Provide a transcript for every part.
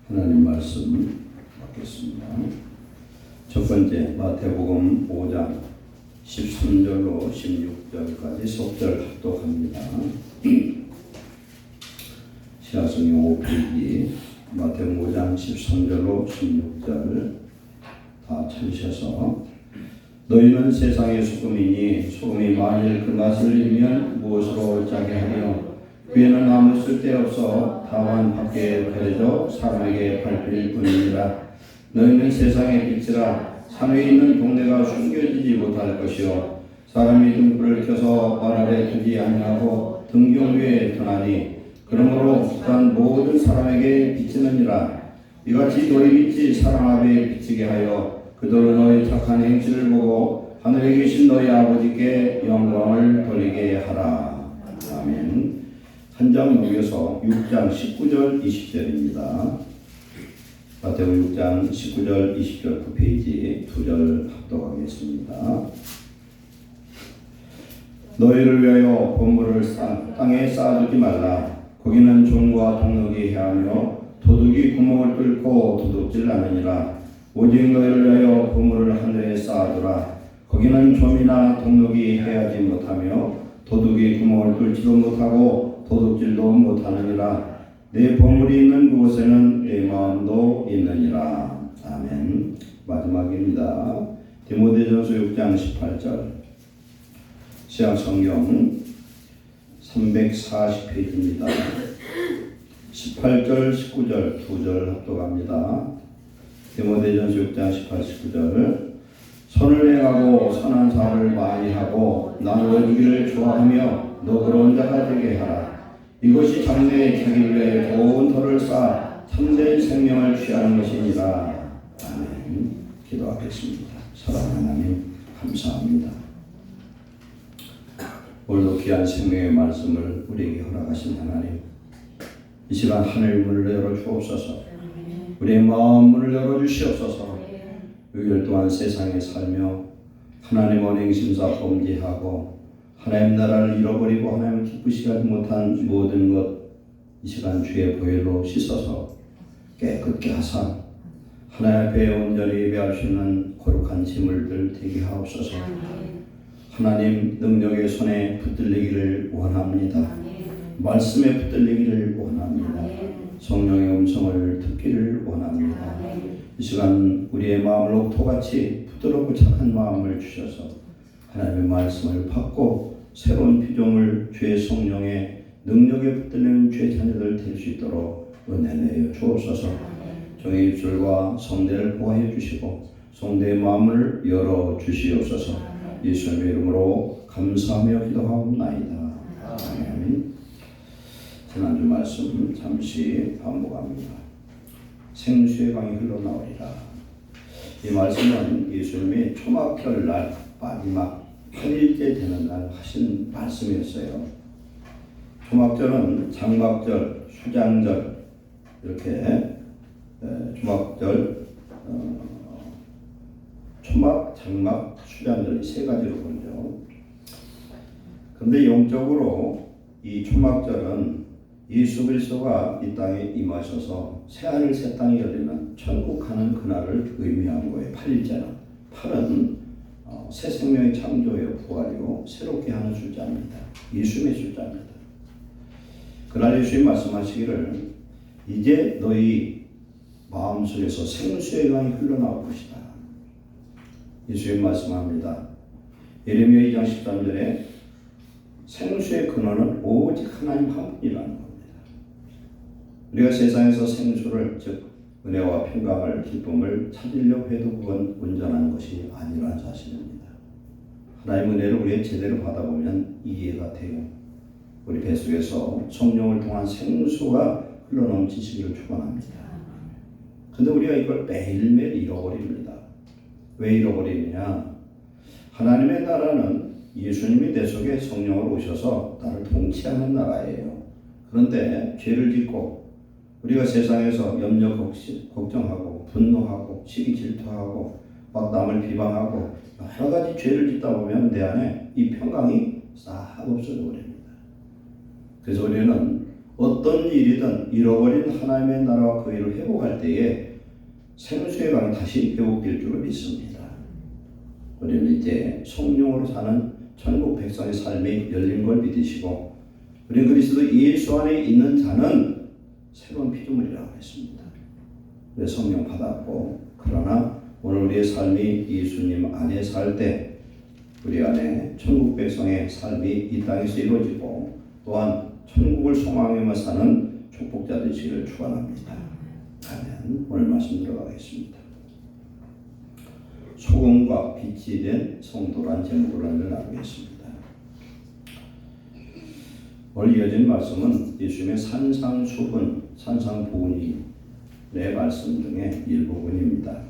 하나님 말씀 받겠습니다. 첫 번째 마태복음 5장 13절로 16절까지 속절 합독합니다. 시아성경 5페이지 마태복음 5장 13절로 16절 다 찾으셔서 너희는 세상의 소금이니 소금이 만일 그 맛을 잃으면 무엇으로 짜게 하며 귀에는 아무 쓸데없어 다만 밖에 버려져 사람에게 밟힐 뿐이니라. 너희는 세상의 빛이라. 산 위에 있는 동네가 숨겨지지 못할 것이요 사람이 등불을 켜서 방 아래 두지 아니하고 등경 위에 두나니 그러므로 또한 모든 사람에게 비치느니라. 이같이 너희 빛이 사람 앞에 비치게 하여 그들은 너희 착한 행실을 보고 하늘에 계신 너희 아버지께 영광을 돌리게 하라. 아멘. 한 장 넘겨서 6장 19절 20절입니다. 마태복음 6장 19절 20절 9페이지 2절 합독하겠습니다. 너희를 위하여 보물을 땅에 쌓아두지 말라. 거기는 종과 동록이 해하며 도둑이 구멍을 뚫고 도둑질 않으니라. 오직 너희를 위하여 보물을 하늘에 쌓아두라. 거기는 좀이나 동록이 해하지 못하며 도둑이 구멍을 뚫지도 못하고 도둑질도 못하느니라. 내 보물이 있는 그곳에는 내 마음도 있느니라. 아멘. 마지막입니다. 디모데전서 6장 18절 시약성경 340페이지입니다. 18절 19절 2절 합독합니다. 디모데전서 6장 18, 19절 선을 행하고 선한 사업을 많이 하고 나누어주기를 좋아하며 너그러운 자가 되게 하라. 이것이 장래에 자기를 위해 좋은 터를 쌓아 참된 생명을 취하는 것이니라. 아멘. 기도하겠습니다. 사랑하는 하나님 감사합니다. 오늘도 귀한 생명의 말씀을 우리에게 허락하신 하나님, 이 시간 하늘 문을 열어 주옵소서. 우리의 마음 문을 열어 주시옵소서. 6일 동안 세상에 살며 하나님 언행심사 범죄하고 하나님 나라를 잃어버리고 하나님을 기쁘시게 하지 못한 모든 것 이 시간 주의 보혈로 씻어서 깨끗게 하사 하나님 앞에 온전히 예배할 수 있는 거룩한 제물들 되게 하옵소서. 하나님 능력의 손에 붙들리기를 원합니다. 말씀에 붙들리기를 원합니다. 성령의 음성을 듣기를 원합니다. 이 시간 우리의 마음을 옥토같이 부드럽고 착한 마음을 주셔서 하나님의 말씀을 받고 새로운 피조물 주의 성령의 능력에 붙들리는 주의 자녀들 될 수 있도록 은혜 내어 주옵소서. 종의 입술과 성대를 보호해 주시고 성대의 마음을 열어 주시옵소서. 예수님의 이름으로 감사하며 기도하옵나이다. 아멘. 지난주 말씀 잠시 반복합니다. 생수의 강이 흘러나오리라. 이 말씀은 예수님이 초막절 날 마지막 8일째 되는 날 하신 말씀이었어요. 초막절은 장막절, 수장절 이렇게 초막절, 초막, 장막, 수장절 이 세 가지로 보죠. 그런데 영적으로 이 초막절은 예수 그리스도가 이 땅에 임하셔서 새하늘 새 땅이 열리는 천국 가는 그날을 의미한 거예요. 8일째는 8은 새 생명의 창조의 부활이고 새롭게 하는 숫자입니다. 예수님의 숫자입니다. 그날 예수님 말씀하시기를 이제 너희 마음속에서 생수의 강이 흘러나올 것이다. 예수님 말씀합니다. 예레미야 2장 13절에 생수의 근원은 오직 하나님 한 분이라는 겁니다. 우리가 세상에서 생수를 즉 은혜와 평강을 기쁨을 찾으려고 해도 그건 온전한 것이 아니라는 사실입니다. 하나님의 은혜를 우리가 제대로 받아보면 이해가 돼요. 우리 뱃속에서 성령을 통한 생수가 흘러넘치시기를 축원합니다. 그런데 우리가 이걸 매일매일 잃어버립니다. 왜 잃어버리느냐? 하나님의 나라는 예수님이 내 속에 성령으로 오셔서 나를 통치하는 나라예요. 그런데 죄를 짓고 우리가 세상에서 염려 걱정하고 분노하고 시기 질투하고 막 남을 비방하고 여러 가지 죄를 짓다 보면 내 안에 이 평강이 싹 없어져 버립니다. 그래서 우리는 어떤 일이든 잃어버린 하나님의 나라와 그 일을 회복할 때에 생수의 강이 다시 회복될 줄로 믿습니다. 우리는 이제 성령으로 사는 천국 백성의 삶이 열린 걸 믿으시고 우리 그리스도 예수 안에 있는 자는 새로운 피조물이라고 했습니다. 우리 성령 받았고 그러나 오늘 우리의 삶이 예수님 안에 살 때 우리 안에 천국 백성의 삶이 이 땅에서 이루어지고 또한 천국을 소망하며 사는 축복자 되시기를 축원합니다. 아멘. 오늘 말씀 들어가겠습니다. 소금과 빛이 된 성도란 제목으로 나누겠습니다. 오늘 이어진 말씀은 예수님의 산상수훈, 산상보훈의 말씀 중에 일부분입니다.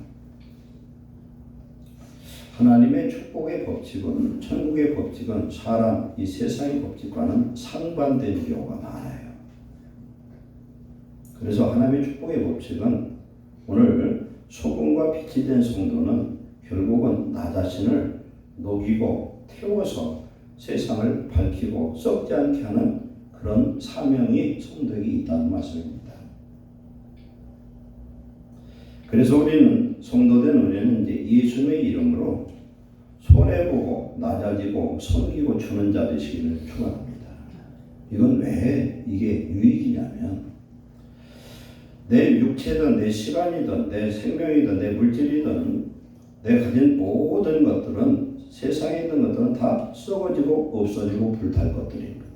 하나님의 축복의 법칙은, 천국의 법칙은 사람, 이 세상의 법칙과는 상반된 경우가 많아요. 그래서 하나님의 축복의 법칙은 오늘 소금과 빛이 된 성도는 결국은 나 자신을 녹이고 태워서 세상을 밝히고 썩지 않게 하는 그런 사명이 성도에게 있다는 말씀입니다. 그래서 우리는 성도된 우리는 이제 예수님의 이름으로 손해보고 낮아지고 섬기고 주는 자 되시기를 축원합니다. 이건 왜 이게 유익이냐면 내 육체든 내 시간이든 내 생명이든 내 물질이든 내 가진 모든 것들은 세상에 있는 것들은 다 썩어지고 없어지고 불탈 것들입니다.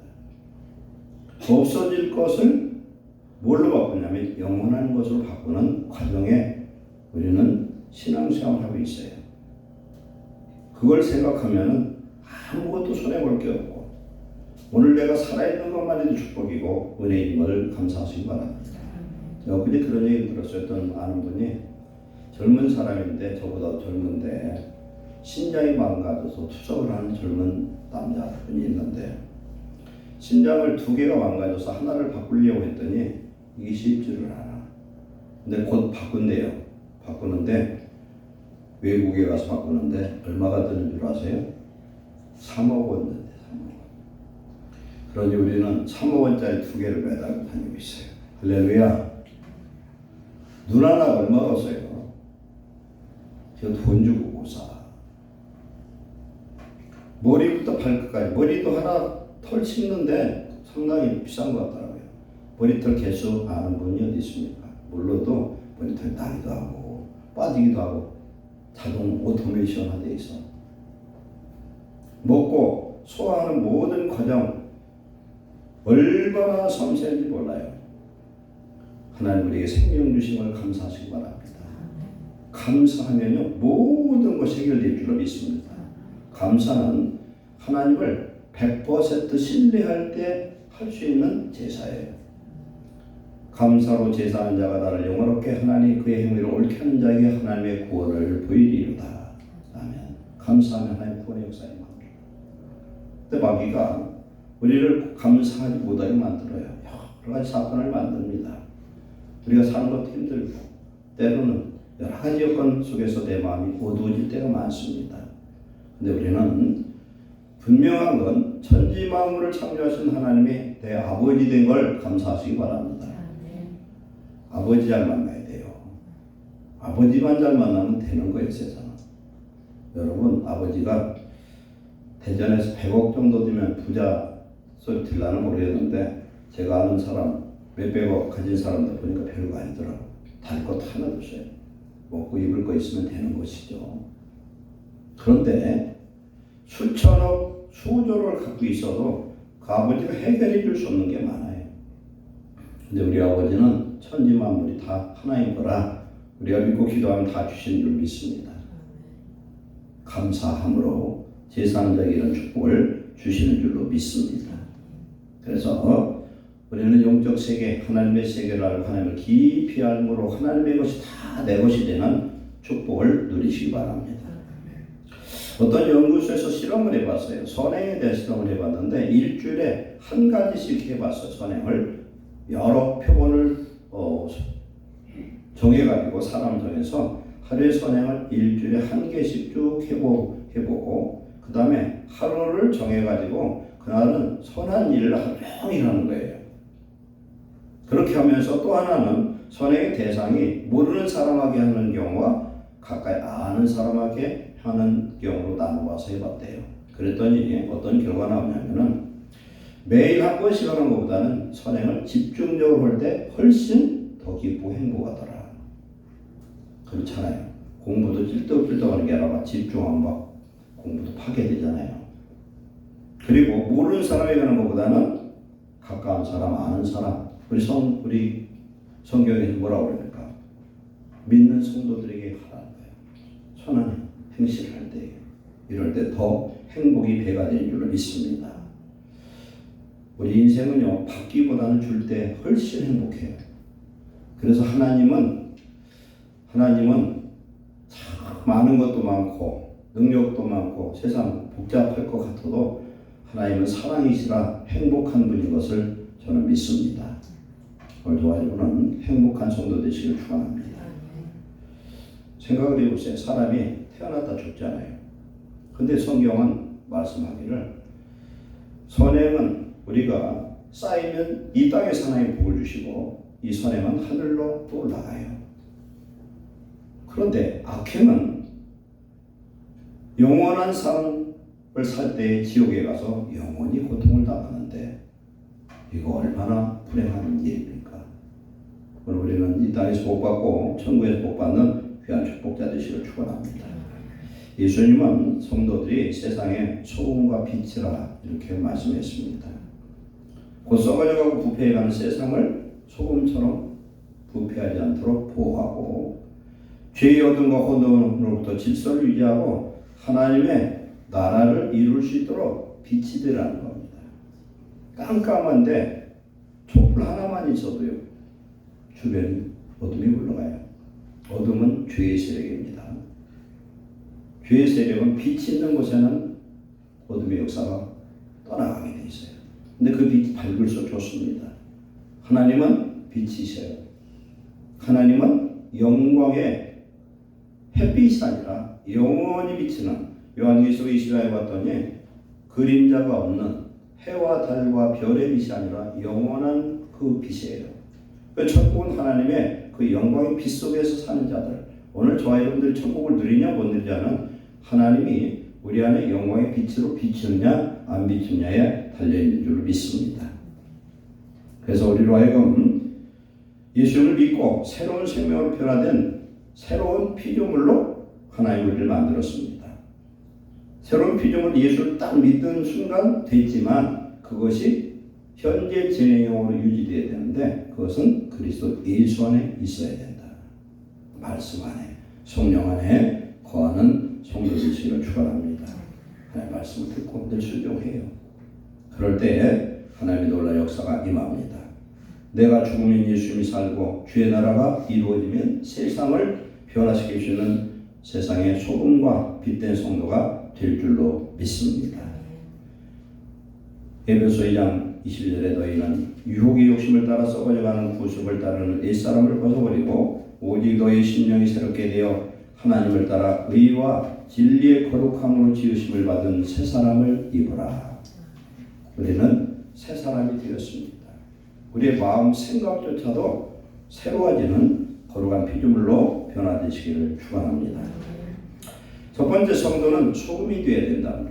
없어질 것을 뭘로 바꾸냐면 영원한 것으로 바꾸는 과정에 우리는 신앙생활을 하고 있어요. 그걸 생각하면 아무것도 손해볼 게 없고 오늘 내가 살아있는 것만 해도 축복이고 은혜인 걸 감사하시기 바랍니다. 제가 엊그제 그런 얘기 들었어요. 어떤 아는 분이 젊은 사람인데 저보다 젊은데 신장이 망가져서 투석을 하는 젊은 남자분이 있는데 신장을 2개가 망가져서 하나를 바꾸려고 했더니 이게 쉽지를 않아. 근데 곧 바꾼대요. 바꾸는데 외국에 가서 바꾸는데 얼마가 드는 줄 아세요? 3억 원 든대. 3억 원. 그러니 우리는 3억 원짜리 2개를 매달고 다니고 있어요. 할렐루야. 눈 하나 얼마가 써요? 저 돈 주고 못 사. 머리부터 발끝까지 머리도 하나 털 씹는데 상당히 비싼 것 같더라고요. 머리털 개수 아는 분이 어디 있습니까? 몰라도 머리털 나기도 하고 빠지기도 하고 자동 오토메이션 돼 있어. 먹고 소화하는 모든 과정 얼마나 섬세한지 몰라요. 하나님 우리에게 생명 주신 걸 감사하시기 바랍니다. 감사하면요 모든 것이 해결될 줄로 믿습니다. 감사는 하나님을 100% 신뢰할 때 할 수 있는 제사예요. 감사로 제사하는 자가 나를 영원롭게 하나니 그의 행위를 옳게 하는 자에게 하나님의 구원을 보이리로다. 아멘. 감사하면 하나님 구원의 역사에 만들어요. 근데 마귀가 우리를 감사하지 못하게 만들어요. 여러 가지 사건을 만듭니다. 우리가 사는 것도 힘들고 때로는 여러 가지 여건 속에서 내 마음이 어두워질 때가 많습니다. 근데 우리는 분명한 건 천지 만물을 창조하신 하나님이 내 아버지 된 걸 감사하시기 바랍니다. 아버지 잘 만나야 돼요. 아버지만 잘 만나면 되는 거예요, 세상은. 여러분, 아버지가 대전에서 100억 정도 되면 부자 소리 들라는 모르겠는데 제가 아는 사람 몇백억 가진 사람들 보니까 별거 아니더라고. 다를 것 하나도 없어요. 먹고 입을 거 있으면 되는 것이죠. 그런데 수천억, 수조를 갖고 있어도 그 아버지가 해결해 줄 수 없는 게 많아요. 근데 우리 아버지는 천지 만물이 다 하나인 거라 우리가 믿고 기도하면 다 주시는 줄 믿습니다. 감사함으로 제3자에게 이런 축복을 주시는 줄로 믿습니다. 그래서 우리는 영적 세계, 하나님의 세계를 알고 하나님을 깊이 알므로 하나님의 것이 다 내 것이 되는 축복을 누리시기 바랍니다. 어떤 연구소에서 실험을 해봤어요. 선행에 대한 실험을 해봤는데 일주일에 한 가지씩 해봤어요. 선행을 여러 표본을 정해가지고 사람 정해서 하루에 선행을 일주일에 한 개씩 쭉 해보고 그 다음에 하루를 정해가지고 그날은 선한 일을 하루 종일 하는 거예요. 그렇게 하면서 또 하나는 선행의 대상이 모르는 사람에게 하는 경우와 가까이 아는 사람에게 하는 경우로 나눠봐서 해봤대요. 그랬더니 어떤 결과가 나오냐면은 매일 한 번씩 하는 것보다는 선행을 집중적으로 할 때 훨씬 더 기쁘고 행복하더라. 그렇잖아요. 공부도 찔떡찔떡하는 게 아니라 집중하면 막 공부도 파괴되잖아요. 그리고 모르는 사람에게 하는 것보다는 가까운 사람, 아는 사람, 우리 성경에서 뭐라고 그러니까 믿는 성도들에게 하라는 거예요. 선한 행실을 할 때, 이럴 때 더 행복이 배가 되는 줄로 믿습니다. 우리 인생은요, 받기보다는 줄 때 훨씬 행복해요. 그래서 하나님은 참 많은 것도 많고 능력도 많고 세상 복잡할 것 같아도 하나님은 사랑이시라 행복한 분인 것을 저는 믿습니다. 오늘 도와주고는 행복한 성도 되시길 축원합니다. 생각을 해보세요. 사람이 태어났다 죽잖아요. 근데 성경은 말씀하기를 선행은 우리가 쌓이면 이 땅에서 하나님 복을 주시고 이 선행은 하늘로 또 올라가요. 그런데 악행은 영원한 삶을 살 때 지옥에 가서 영원히 고통을 당하는데 이거 얼마나 불행한 일입니까? 오늘 우리는 이 땅에서 복받고 천국에서 복받는 귀한 축복자 되시길 축원합니다. 예수님은 성도들이 세상의 소금과 빛이라 이렇게 말씀했습니다. 곧 썩어져가고 부패해가는 세상을 소금처럼 부패하지 않도록 보호하고 죄의 어둠과 혼돈으로부터 질서를 유지하고 하나님의 나라를 이룰 수 있도록 빛이 되라는 겁니다. 깜깜한데 촛불 하나만 있어도요 주변 어둠이 흘러가요. 어둠은 죄의 세력입니다. 죄의 세력은 빛이 있는 곳에는 어둠의 역사가 떠나가게 돼 있어요. 근데 그 빛이 밝을수록 좋습니다. 하나님은 빛이세요. 하나님은 영광의 햇빛이 아니라 영원히 비치는 요한계시록 20장에 봤더니 그림자가 없는 해와 달과 별의 빛이 아니라 영원한 그 빛이에요. 천국은 하나님의 그 영광의 빛 속에서 사는 자들. 오늘 저와 여러분들이 천국을 누리냐 못 누리냐는 하나님이 우리 안에 영광의 빛으로 비추느냐 안 비추느냐에 달려있는 줄 믿습니다. 그래서 우리로 하여금 예수를 믿고 새로운 생명으로 변화된 새로운 피조물로 하나님 우리를 만들었습니다. 새로운 피조물 예수를 딱 믿는 순간 됐지만 그것이 현재 진행형으로 유지되어야 되는데 그것은 그리스도 예수 안에 있어야 된다. 말씀 안에 성령 안에 거하는 성도 되시기를 축원합니다. 하나님의 말씀을 듣고 늘 순종해요. 그럴 때 하나님의 놀라운 역사가 임합니다. 내가 죽으면 예수님이 살고 주의 나라가 이루어지면 세상을 변화시킬 수 있는 세상의 소금과 빛된 성도가 될 줄로 믿습니다. 에베소 2장 21절에 너희는 유혹의 욕심을 따라 썩어져가는 구습을 따르는 옛사람을 벗어버리고 오직 너희 심령이 새롭게 되어 하나님을 따라 의와 진리의 거룩함으로 지으심을 받은 새 사람을 입으라. 우리는 새 사람이 되었습니다. 우리의 마음 생각조차도 새로워지는 거룩한 피조물로 변화되시기를 축원합니다. 첫 번째 성도는 소금이 되어야 된답니다.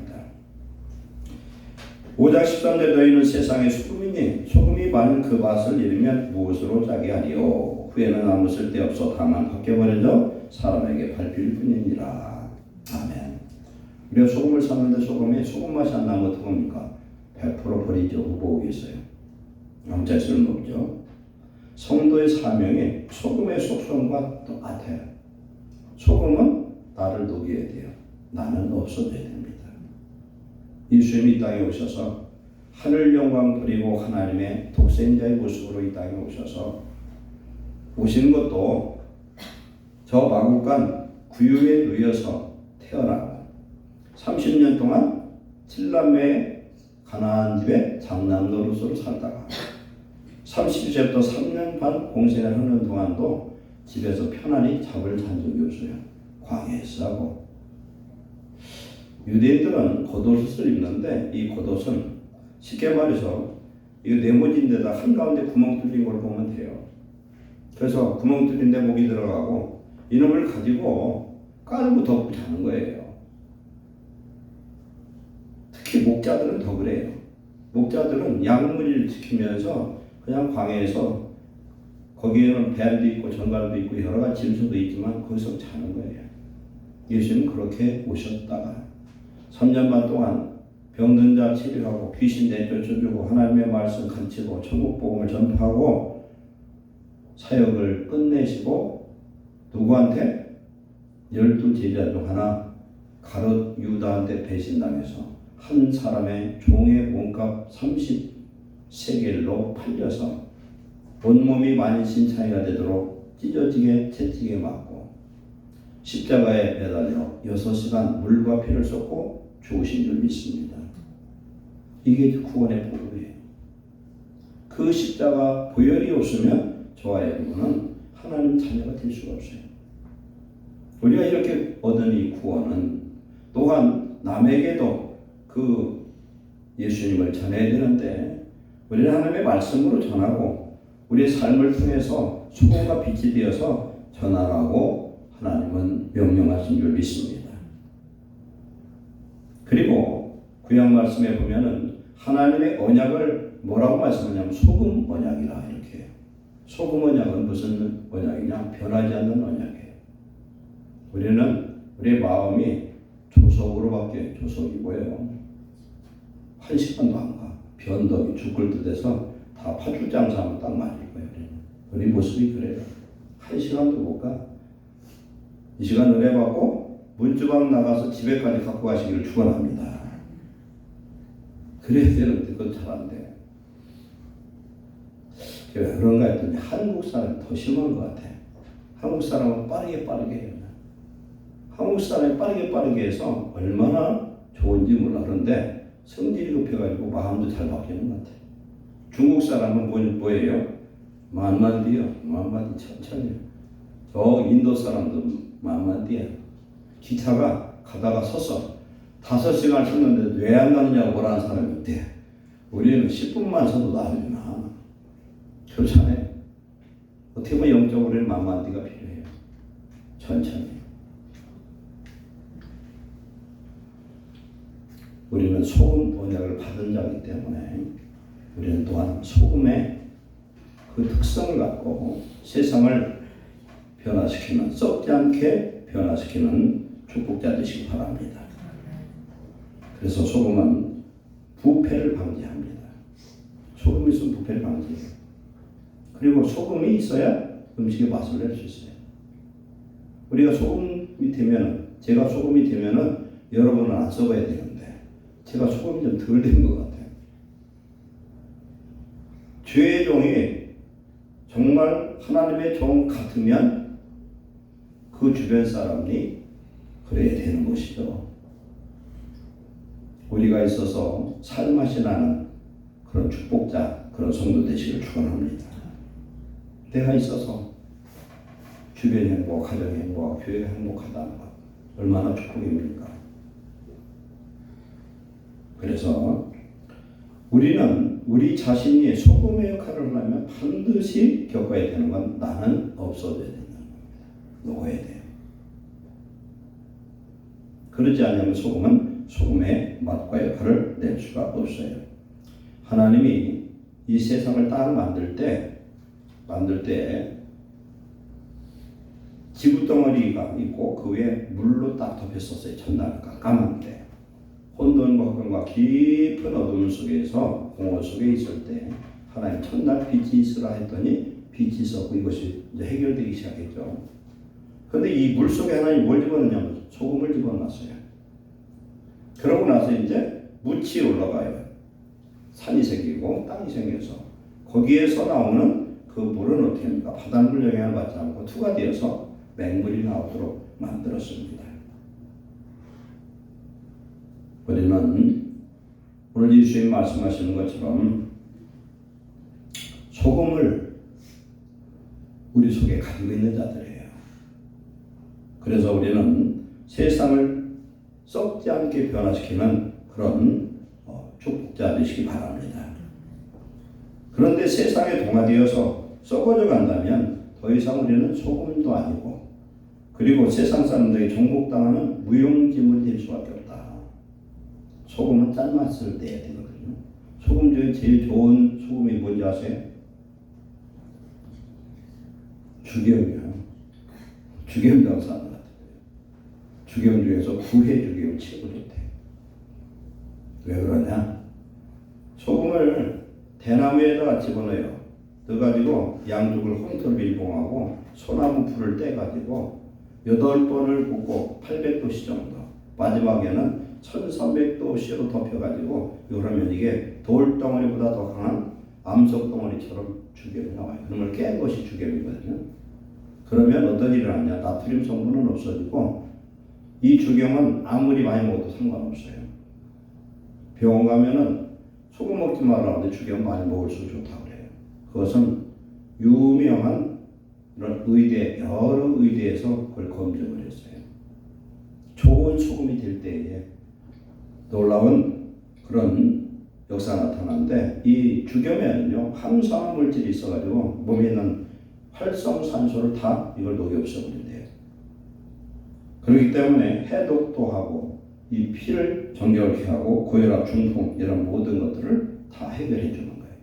5장 13절 너희는 세상의 소금이니 소금이 많은 그 밭을 잃으면 무엇으로 짜게 하리요. 후에는 아무 쓸데없어 다만 벗겨버려져 사람에게 밟힐 뿐이니라. 아멘. 우리가 소금을 샀는데 소금에 소금 맛이 안 나면 어떡합니까? 100% 버리죠. 후보고 있어요. 아무짝에 쓸모없죠. 성도의 사명이 소금의 속성과 똑같아요. 소금은 나를 녹여야 돼요. 나는 없어져야 됩니다. 예수님이 이 땅에 오셔서 하늘 영광 버리고 하나님의 독생자의 모습으로 이 땅에 오셔서 오시는 것도 저 마국간 구유에 누여서 태어나고 30년 동안 7남매의 가나안 집에 장남 노릇으로 살다가 30세부터 3년 반 공생을 하는 동안도 집에서 편안히 잠을 잔 적이 없어요. 광야에서 하고. 유대인들은 겉옷을 입는데 이 겉옷은 쉽게 말해서 이거 네모진데다 한가운데 구멍 뚫린 걸 보면 돼요. 그래서 구멍 뚫린 데 목이 들어가고 이놈을 가지고 깔고 덮고 자는 거예요. 특히 목자들은 더 그래요. 목자들은 양무리를 지키면서 그냥 광야에서 거기에는 뱀도 있고 전갈도 있고 여러 가지 짐승도 있지만 거기서 자는 거예요. 예수님은 그렇게 오셨다가 3년 반 동안 병든 자 치료하고 귀신 내쫓아주고 하나님의 말씀 가르치고 천국 복음을 전파하고 사역을 끝내시고 누구한테? 12제자 중 하나 가룟 유다한테 배신당해서 한 사람의 종의 몸값 30세겔로 팔려서 온몸이 만신창이가 되도록 찢어지게 채찍에 맞고 십자가에 매달려 6시간 물과 피를 쏟고 죽으신 줄 믿습니다. 이게 구원의 복음이에요. 그 십자가 보혈이 없으면 저와 여러분은 하나님 자녀가 될 수가 없어요. 우리가 이렇게 얻은 이 구원은 또한 남에게도 그 예수님을 전해야 되는데 우리는 하나님의 말씀으로 전하고 우리의 삶을 통해서 소금과 빛이 되어서 전하라고 하나님은 명령하신 줄 믿습니다. 그리고 구약 말씀에 보면은 하나님의 언약을 뭐라고 말씀하냐면 소금 언약이라 이렇게 해요. 소금 언약은 무슨 언약이냐? 변하지 않는 언약이에요. 우리는 우리의 마음이 조석으로 바뀌어요. 조석이 뭐예요? 1시간도 안 가. 변덕이 죽을 듯해서 다 파출장사하면 딱 맞을 거예요. 우리 모습이 그래요. 1시간도 못 가. 이 시간 은혜 받고 문주방 나가서 집에까지 갖고 가시기를 축원합니다. 그래야 되는데 그건 잘 안 돼요. 왜 그런가 했더니 한국 사람이 더 심한 것 같아요. 한국 사람은 빠르게 해요. 한국 사람이 빠르게 해서 얼마나 좋은지 몰라. 그런데 성질이 급해가지고 마음도 잘 바뀌는 것 같아요. 중국 사람은 뭐예요? 만만디요. 만만디 천천히. 저 인도 사람도 만만디야. 기차가 가다가 서서 5시간 섰는데 왜 안 가느냐고 뭐라는 사람이 있대. 우리는 10분만 서도 나으려나. 그렇잖아요. 어떻게 보면 영적으로는 만만디가 필요해요. 천천히. 우리는 소금 언약을 받은 자이기 때문에 우리는 또한 소금의 그 특성을 갖고 세상을 변화시키는, 썩지 않게 변화시키는 축복자 되시기 바랍니다. 그래서 소금은 부패를 방지합니다. 소금이 있으면 부패를 방지해요. 그리고 소금이 있어야 음식의 맛을 낼 수 있어요. 우리가 소금이 되면은, 제가 소금이 되면은 여러분은 안 써봐야 되는데 제가 소금이 좀 덜 된 것 같아요. 죄의 종이 정말 하나님의 종 같으면 그 주변 사람이 그래야 되는 것이죠. 우리가 있어서 살맛이 나는 그런 축복자, 그런 성도 되시길 축원합니다. 내가 있어서 주변 행복, 가정 행복, 교회가 행복하다는 것 얼마나 축복입니까? 그래서 우리는 우리 자신이 소금의 역할을 하려면 반드시 겪어야 되는 건 나는 없어져야 된다는 겁니다. 녹아야 돼요. 그러지 않으면 소금은 소금의 맛과 역할을 낼 수가 없어요. 하나님이 이 세상을 딱 만들 때 지구덩어리가 있고 그 위에 물로 딱 덮였었어요. 첫날 까만데. 혼돈과 흑암과 깊은 어둠 속에서 공허 속에 있을 때 하나님 첫날 빛이 있으라 했더니 빛이 있었고 이것이 이제 해결되기 시작했죠. 그런데 이 물 속에 하나님 뭘 집어넣냐면 소금을 집어넣었어요. 그러고 나서 이제 묻이 올라가요. 산이 생기고 땅이 생겨서 거기에서 나오는 그 물은 어떻게 합니까? 바닷물 영향을 받지 않고 투가 되어서 맹물이 나오도록 만들었습니다. 우리는 오늘 예수님 말씀하시는 것처럼 소금을 우리 속에 가지고 있는 자들이에요. 그래서 우리는 세상을 썩지 않게 변화시키는 그런 축복자 되시기 바랍니다. 그런데 세상에 동화되어서 썩어져 간다면 더 이상 우리는 소금도 아니고, 그리고 세상 사람들이 종목당하는 무용지물이 될 수밖에 없다. 소금은 짠맛을 내야 되거든요. 소금 중에 제일 좋은 소금이 뭔지 아세요? 죽염이요. 죽염 장사하는 것 같아요. 죽염 중에서 구해 죽염이 최고 좋대요. 왜 그러냐? 소금을 대나무에다가 집어넣어요. 넣어가지고 양쪽을 홍토로 밀봉하고 소나무 풀을 떼가지고 8번을 굽고 800도씨 정도, 마지막에는 1300도씨로 덮여가지고, 그러면 이게 돌덩어리보다 더 강한 암석덩어리처럼 죽염이 나와요. 그걸 깬 것이 죽염이거든요. 그러면 어떤 일이 나냐? 나트륨 성분은 없어지고, 이 죽염은 아무리 많이 먹어도 상관없어요. 병원 가면은 소금 먹지 말라는데 죽염 많이 먹을수록 좋다고 그래요. 그것은 유명한 이런 의대, 여러 의대에서 그걸 검증을 했어요. 좋은 소금이 될 때에 놀라운 그런 역사가 나타나는데, 이 죽염에는요 항산화 물질이 있어가지고 몸에 있는 활성산소를 다 이걸 녹여 없애버린대요. 그렇기 때문에 해독도 하고 이 피를 정결케 하고 고혈압, 중풍 이런 모든 것들을 다 해결해 주는 거예요.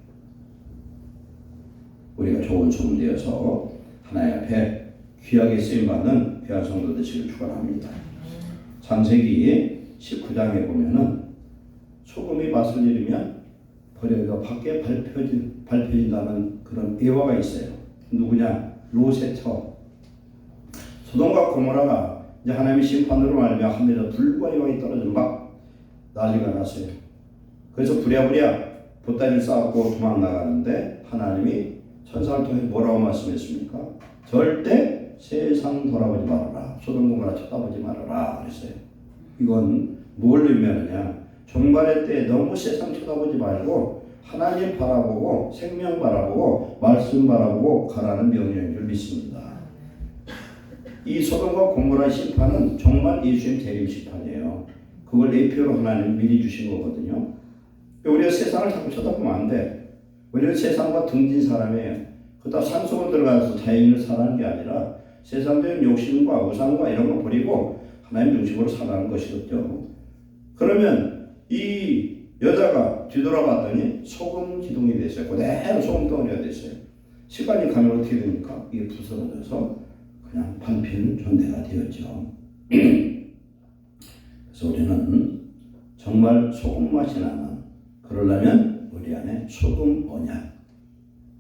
우리가 좋은 소금 되어서 하나님 앞에 귀하게 쓰임받는 귀한 성도 되시길 축원합니다. 창세기 19장에 보면은 소금이 맛을 잃으면 버려가 밖에 밟혀진다는 그런 예화가 있어요. 누구냐? 롯의 소돔과 고모라가 이제 하나님의 심판으로 말미암아 하늘에서 불과 여왕이 떨어져 막 난리가 났어요. 그래서 부랴부랴 보따리를 쌓고 도망 나가는데 하나님이 천사를 통해 뭐라고 말씀했습니까? 절대 세상 돌아보지 말아라. 소돔 고모라 쳐다보지 말아라 그랬어요. 이건 뭘 의미하느냐? 종말의 때 너무 세상 쳐다보지 말고 하나님 바라보고 생명 바라보고 말씀 바라보고 가라는 명령인 줄 믿습니다. 이 소돔과 고모라 심판은 정말 예수님 재림 심판이에요. 그걸 예표로 하나님 미리 주신 거거든요. 우리가 세상을 자꾸 쳐다보면 안 돼. 우리는 세상과 등진 사람이에요. 그렇다 산속으로 들어가서 자연을 살아가는 게 아니라 세상적인 욕심과 우상과 이런 거 버리고 하나님 중심으로 살아가는 것이겠죠. 그러면 이 여자가 뒤돌아봤더니 소금 기둥이 됐어요. 그대로 소금 덩어리가 됐어요. 시간이 가면 어떻게 됩니까? 이게 부서져서 그냥 반필 존재가 되었죠. 그래서 우리는 정말 소금 맛이 나는, 그러려면 우리 안에 소금 언약,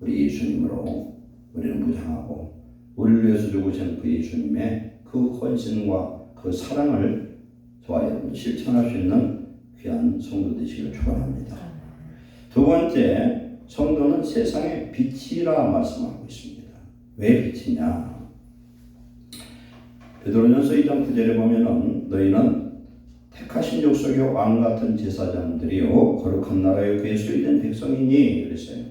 우리 예수님으로 우리는 무장하고 우리를 위해서 죽으신 그 예수님의 그 헌신과 그 사랑을 저와 여러분 실천할 수 있는 귀한 성도 되시기를 축원합니다. 두 번째, 성도는 세상의 빛이라 말씀하고 있습니다. 왜 빛이냐? 베드로전서 2장 9절에 보면은 너희는 택하신 족속의 왕 같은 제사장들이요 거룩한 나라의 그의 소유된 백성이니 그랬어요.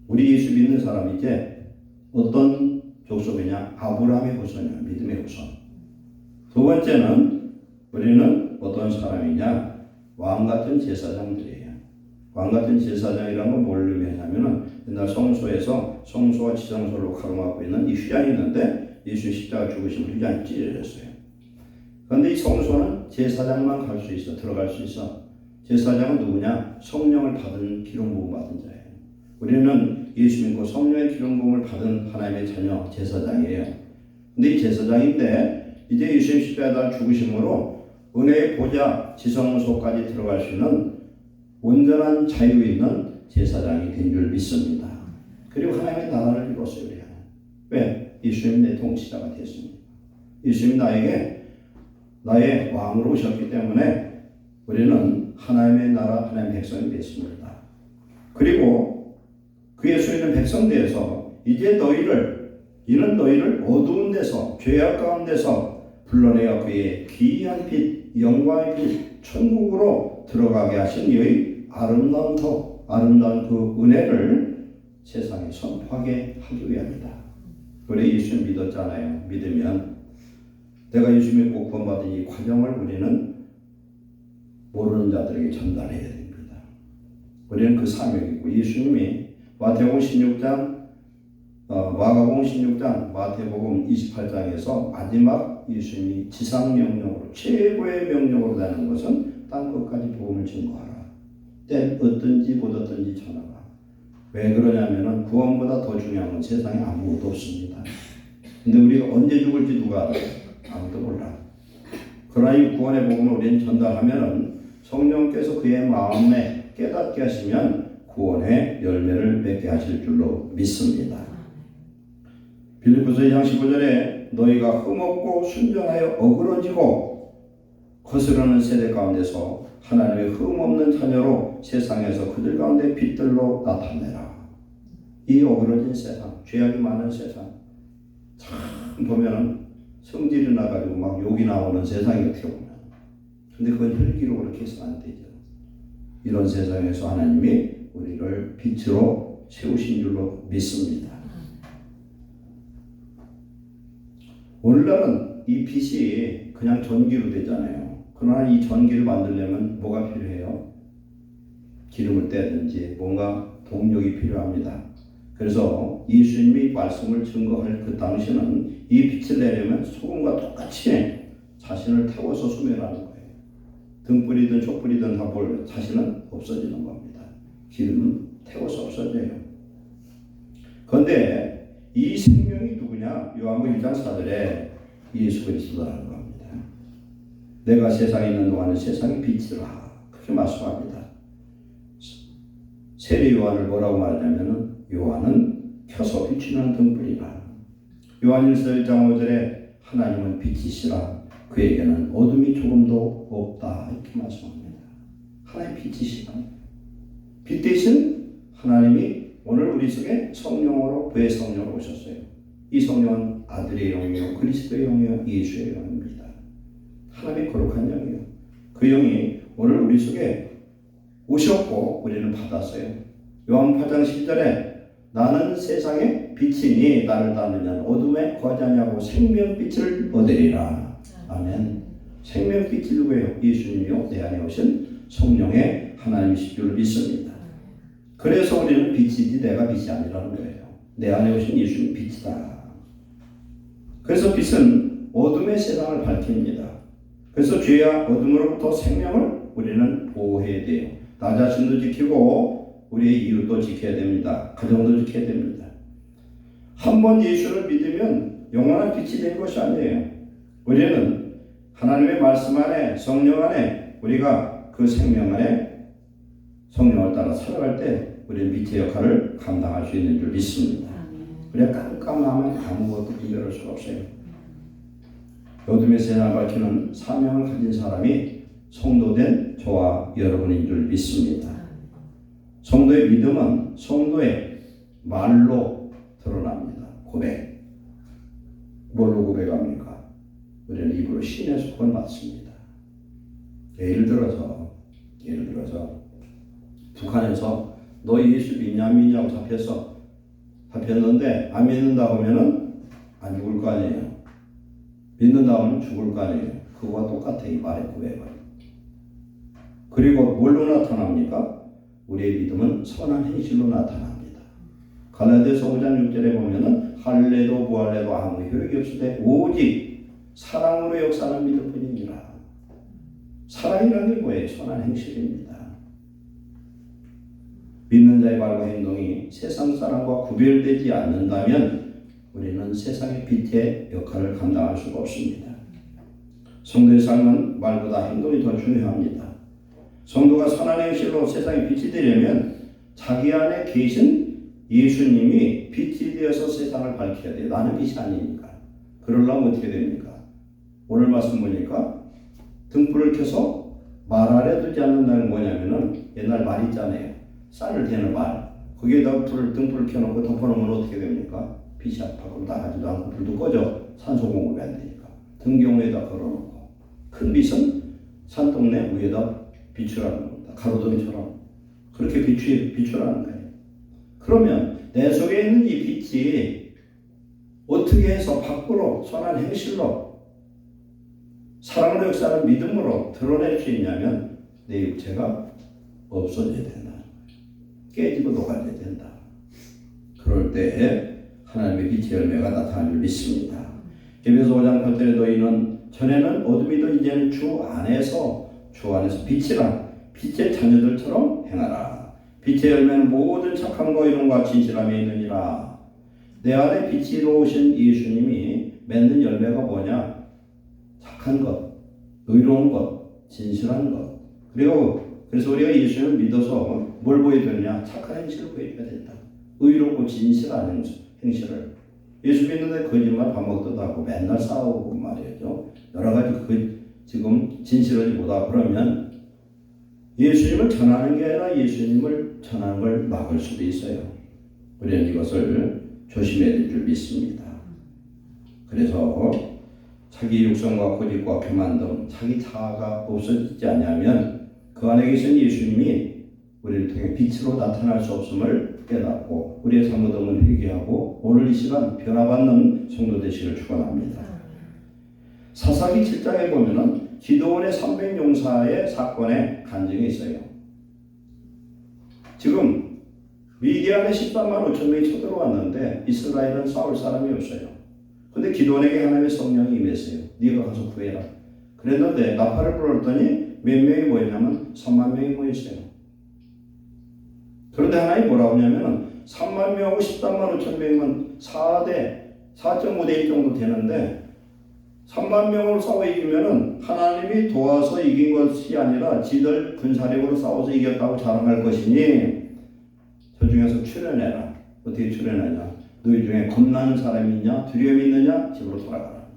우리 예수 믿는 사람이 이제 어떤 족속이냐? 아브라함의 후손이야. 믿음의 후손. 두 번째는 우리는 어떤 사람이냐? 왕 같은 제사장들이에요. 왕 같은 제사장이라는 건 뭘 의미하냐면은 옛날 성소에서 성소와 지성소를 가로막고 있는 이 휘장이 있는데 예수 십자가 죽으신 휘장이 찢어졌어요. 그런데 이 성소는 제사장만 갈 수 있어. 들어갈 수 있어. 제사장은 누구냐? 성령을 받은 기름 부음 받은 자예요. 우리는 예수 믿고 성령의 기름 부음을 받은 하나님의 자녀 제사장이에요. 근데 이 제사장인데 이제 예수님 십자가 죽으심으로 은혜의 보좌 지성소까지 들어갈 수 있는 온전한 자유 있는 제사장이 된 줄 믿습니다. 그리고 하나님의 나라를 이뤘어요. 우리가. 왜? 예수님 내 통치자가 됐습니다. 예수님 나에게 나의 왕으로 오셨기 때문에 우리는 하나님의 나라, 하나님의 백성이 됐습니다. 그리고 그의 소유는 백성되어서 이제 이는 너희를 어두운 데서 죄악 가운데서 불러내어 그의 귀한 빛, 영광의 빛, 천국으로 들어가게 하신 이의 아름다운 그 은혜를 세상에 선포하게 하기 위함이다. 우리 예수 믿었잖아요. 믿으면 내가 예수 믿고 구원받은 이 과정을 우리는 모르는 자들에게 전달해야 됩니다. 우리는 그 사명이고 예수님이 마태복음 16장, 마가복음 16장, 마태복음 28장에서 마지막 예수님이 지상명령으로 최고의 명령으로 되는 것은 땅 끝까지 복음을 증거하라. 때 어떤지 못 어떤지 전하라. 왜 그러냐면은 구원보다 더 중요한 건 세상에 아무것도 없습니다. 근데 우리가 언제 죽을지 누가 알아요? 아무도 몰라. 그러나 이 구원의 복음을 우리는 전달하면은 성령께서 그의 마음에 깨닫게 하시면 구원의 열매를 맺게 하실 줄로 믿습니다. 빌립보서 2장 15절에 너희가 흠없고 순전하여 어그러지고 거스르는 세대 가운데서 하나님의 흠없는 자녀로 세상에서 그들 가운데 빛들로 나타내라. 이 어그러진 세상, 죄악이 많은 세상, 참 보면은 성질이 나가지고 막 욕이 나오는 세상이 어떻게 보면. 근데 그건 혈기로 그렇게 해서는 안 되죠. 이런 세상에서 하나님이 우리를 빛으로 세우신 줄로 믿습니다. 오늘날은 이 빛이 그냥 전기로 되잖아요. 그러나 이 전기를 만들려면 뭐가 필요해요? 기름을 떼든지 뭔가 동력이 필요합니다. 그래서 예수님이 말씀을 증거할 그 당시는 이 빛을 내려면 소금과 똑같이 자신을 태워서 소멸하는 거예요. 등불이든 촛불이든 다 볼 자신은 없어지는 겁니다. 기름은 태워서 없어져요. 그런데 이 생명이 누구냐? 요한복음 1장 4절에 예수 그리스도라는 겁니다. 내가 세상에 있는 동안은 세상의 빛이라 그렇게 말씀합니다. 세례 요한을 뭐라고 말하냐면은 요한은 켜서 비추는 등불이라. 요한일서 1장 5절에 하나님은 빛이시라 그에게는 어둠이 조금도 없다 이렇게 말씀합니다. 하나님 빛이시라. 빛 대신 하나님이 오늘 우리 속에 성령으로 왜 성령으로 오셨어요? 이 성령은 아들의 영이요 그리스도의 영이요 예수의 영입니다. 하나님의 거룩한 영이요. 그 영이 오늘 우리 속에 오셨고 우리는 받았어요. 요한 8장 10절에 나는 세상의 빛이니 나를 따르는 자는 어둠에 거하지 아니하고 생명빛을 얻으리라. 아멘. 생명빛이 누구예요? 예수님이요 내 안에 오신 성령의 하나님이실 줄 믿습니다. 그래서 우리는 빛이지 내가 빛이 아니라는 거예요. 내 안에 오신 예수님 빛이다. 그래서 빛은 어둠의 세상을 밝힙니다. 그래서 죄와 어둠으로부터 생명을 우리는 보호해야 돼요. 나 자신도 지키고 우리의 이웃도 지켜야 됩니다. 가정도 지켜야 됩니다. 한 번 예수를 믿으면 영원한 빛이 된 것이 아니에요. 우리는 하나님의 말씀 안에 성령 안에 우리가 그 생명 안에 성령을 따라 살아갈 때 우리는 빛의 역할을 감당할 수 있는 줄 믿습니다. 우리가 깜깜하면 아무것도 분별할 수가 없어요. 어둠의 세상을 밝히는 사명을 가진 사람이 성도된 저와 여러분인 줄 믿습니다. 성도의 믿음은 성도의 말로 드러납니다. 고백. 뭘로 고백합니까? 우리는 입으로 신의 속을 받습니다. 예를 들어서 북한에서 너 예수 믿냐 안 믿냐고 잡혔는데 안 믿는다고 하면은 안 죽을 거 아니에요. 믿는다고 하면 죽을 거 아니에요. 그거와 똑같아 이 말의 고백은. 그리고 뭘로 나타납니까? 우리의 믿음은 선한 행실로 나타납니다. 갈라디아서 5장 6절에 보면은 할례도 부할례도 아무 효력이 없으되 오직 사랑으로 역사하는 믿음뿐이니라. 사랑이라는 게 뭐예요? 선한 행실입니다. 믿는 자의 말과 행동이 세상 사람과 구별되지 않는다면 우리는 세상의 빛의 역할을 감당할 수가 없습니다. 성도의 삶은 말보다 행동이 더 중요합니다. 성도가 선한 행실로 세상에 빛이 되려면 자기 안에 계신 예수님이 빛이 되어서 세상을 밝혀야 돼요. 나는 빛이 아니니까. 그러려면 어떻게 됩니까? 오늘 말씀 보니까 등불을 켜서 말 아래 두지 않는다는 뭐냐면은 옛날 말 있잖아요. 쌀을 대는 말. 거기에다 등불을 켜놓고 덮어놓으면 어떻게 됩니까? 빛이 밖으로 나가지도 않고 불도 꺼져. 산소 공급이 안 되니까. 등경에다 걸어놓고. 큰 빛은 산동네 위에다 비추라는 겁니다. 가로등처럼. 그렇게 비추라는 거예요. 그러면 내 속에 있는 이 빛이 어떻게 해서 밖으로 선한 행실로 사랑으로 역사하는 믿음으로 드러낼 수 있냐면 내 육체가 없어져야 된다. 깨지고 녹아져야 된다. 그럴 때에 하나님의 빛의 열매가 나타나는 줄 믿습니다. 에베소 5장 8절에 너희는 전에는 어둠이던 이제는 주 안에서 빛이라 빛의 자녀들처럼 행하라. 빛의 열매는 모든 착함과 의로움과 진실함에 있느니라. 내 안에 빛으로 오신 예수님이 맺는 열매가 뭐냐? 착한 것, 의로운 것, 진실한 것. 그래서 우리가 예수님을 믿어서 뭘 보여야 되느냐? 착한 행실을 보여야 된다. 의롭고 진실한 행실을. 예수 믿는데 거짓말 밥 먹기도 하고 맨날 싸우고 말이죠. 여러 가지 지금 진실하지 못하고 그러면 예수님을 전하는 게 아니라 예수님을 전하는 걸 막을 수도 있어요. 우리는 이것을 조심해야 될 줄 믿습니다. 그래서 자기 육성과 고집과 교만 등 자기 자아가 없어지지 않으면 그 안에 계신 예수님이 우리를 통해 빛으로 나타날 수 없음을 깨닫고 우리의 잘못됨을 회개하고 오늘 이 시간 변화받는 성도 되시기를 축원합니다. 사사기 7장에 보면은 기드온의 300용사의 사건의 간증이 있어요. 지금 미디안에 13만 5천 명이 쳐들어왔는데 이스라엘은 싸울 사람이 없어요. 근데 기드온에게 하나님의 성령이 임했어요. 네가 가서 구해라. 그랬는데 나팔을 불었더니 몇 명이 모였냐면 3만 명이 모였어요. 그런데 하나님이 뭐라고 하냐면 3만 명하고 13만 5천 명이면 4.5대 1 정도 되는데 3만 명으로 싸워 이기면은 하나님이 도와서 이긴 것이 아니라 지들 군사력으로 싸워서 이겼다고 자랑할 것이니 저 중에서 출현해라. 어떻게 출현하냐? 너희 중에 겁나는 사람이 있냐? 두려움이 있느냐? 집으로 돌아가라는 거예요.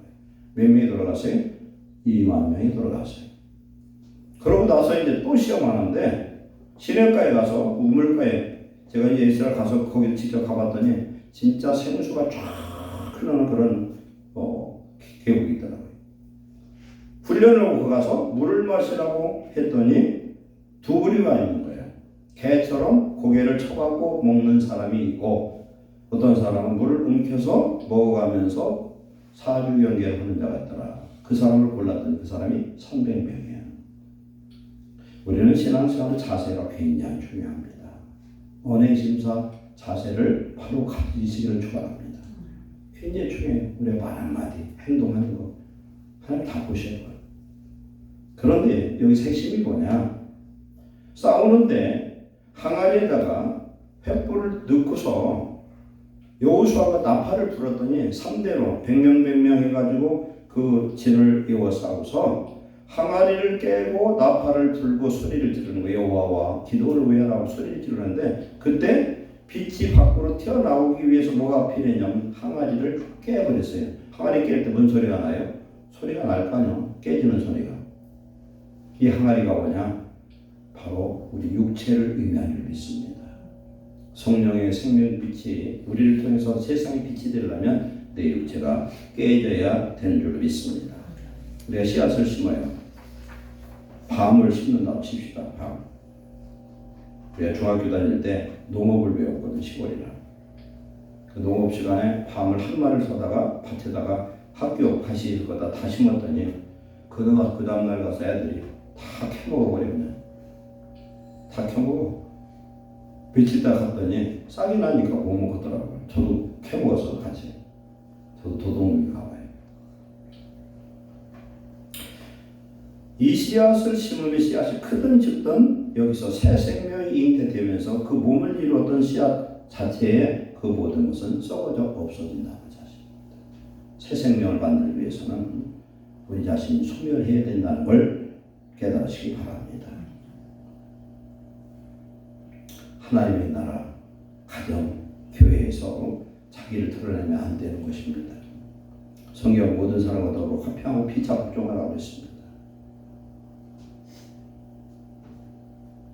몇 명이 돌아갔어요? 2만 명이 돌아갔어요. 그러고 나서 이제 또 시험하는데 시냇가에 가서 우물가에 제가 이제 이스라엘 가서 거기 직접 가봤더니 진짜 생수가 쫙 흐르는 그런 계곡이 있더라고요. 훈련을 하고 가서 물을 마시라고 했더니 두 부류가 있는 거예요. 개처럼 고개를 쳐갖고 먹는 사람이 있고 어떤 사람은 물을 움켜서 먹어가면서 사주경계를 하는 자가 있더라. 그 사람을 골랐더니 그 사람이 300명이에요. 우리는 신앙생활의 자세가 굉장히 중요합니다. 언행심사 자세를 바로 가지시기를 축원합니다. 굉장히 중요해요. 우리가 말 한마디, 행동하는 거 하나님 다 보셔요. 그런데 여기서 핵심이 뭐냐? 싸우는데 항아리에다가 횃불을 넣고서 여호수아가 나팔을 불었더니 3대로 100명 해가지고 그 진을 이어 싸워서 항아리를 깨고 나팔을 불고 소리를 지르는 거예요. 여호와와 기도를 위하라고 소리를 지르는데 그때 빛이 밖으로 튀어나오기 위해서 뭐가 필요했냐면 항아리를 깨버렸어요. 항아리 깰 때 뭔 소리가 나요? 소리가 날 거 아니에요. 깨지는 소리가. 이 항아리가 뭐냐? 바로 우리 육체를 의미하는 줄 믿습니다. 성령의 생명빛이 우리를 통해서 세상에 빛이 되려면 내 육체가 깨져야 되는 줄 믿습니다. 우리가 씨앗을 심어요. 밤을 심는다고 칩시다. 밤. 우리가 중학교 다닐 때 농업을 배웠거든. 시골이라. 그 농업 시간에 밤을 한 마리를 사다가 밭에다가 학교 가시 거다 다 심었더니 그 다음날 가서 애들이 다 캐먹어버렸네. 다 캐먹어. 며칠 있다 갔더니 싹이 나니까 못 먹었더라고요. 저도 캐먹어서 같이. 저도 도둑놈이 가봐요. 이 씨앗을 심으면 씨앗이 크든 작든 여기서 새 생명이 잉태되면서 그 몸을 이루었던 씨앗 자체의 그 모든 것은 썩어져 없어진다는 사실입니다. 새 생명을 만들기 위해서는 우리 자신이 소멸해야 된다는 걸 깨달으시기 바랍니다. 하나님의 나라, 가정, 교회에서 자기를 드러내면 안 되는 것입니다. 성경 모든 사람과 더불어 화평하고 피차복종하라고 했습니다.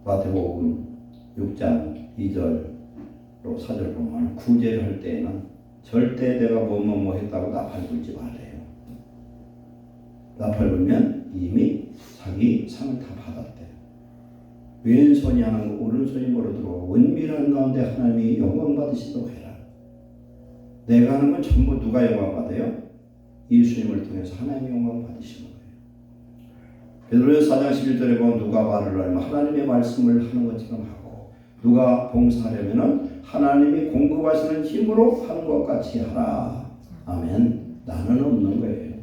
마태복음 6장 2절로 4절 보면 구제를 할 때에는 절대 내가 뭐뭐 했다고 나팔 불지 말래요. 나팔 불면 이미 자기 상을 다 받았대요. 왼손이 하는 거 오른손이 모르도록 은밀한 가운데 하나님이 영광 받으시도록 해라. 내가 하는 건 전부 누가 영광 받아요? 예수님을 통해서 하나님이 영광 받으시는 거예요. 베드로전서 4장 11절에 보면 누가 말을 하면 하나님의 말씀을 하는 것처럼 하고 누가 봉사하려면 하나님이 공급하시는 힘으로 하는 것 같이 하라. 아멘. 나는 없는 거예요.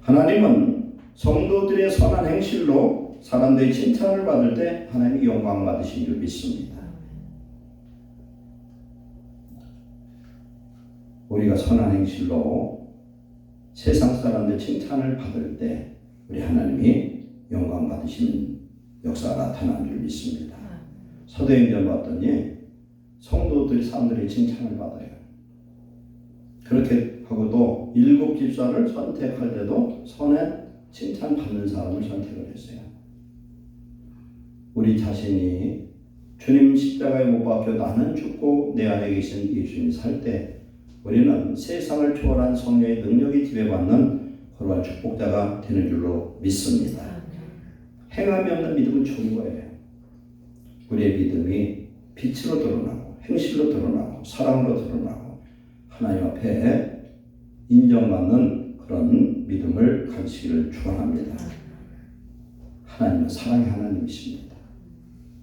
하나님은 성도들의 선한 행실로 사람들이 칭찬을 받을 때 하나님이 영광 받으신 줄 믿습니다. 우리가 선한 행실로 세상 사람들 칭찬을 받을 때 우리 하나님이 영광 받으시는 역사가 나타난 줄 믿습니다. 사도행전 봤더니 성도들이 사람들이 칭찬을 받아요. 그렇게 하고도 7 집사를 선택할 때도 선에 칭찬받는 사람을 선택을 했어요. 우리 자신이 주님 십자가에 못 박혀 나는 죽고 내 안에 계신 예수님이 살 때 우리는 세상을 초월한 성령의 능력이 지배받는 그러한 축복자가 되는 줄로 믿습니다. 행함이 없는 믿음은 좋은 거예요. 우리의 믿음이 빛으로 드러나고 행실로 드러나고 사랑으로 드러나고 하나님 앞에 인정받는 그런 믿음을 가지시기를 축원합니다. 하나님은 사랑의 하나님이십니다.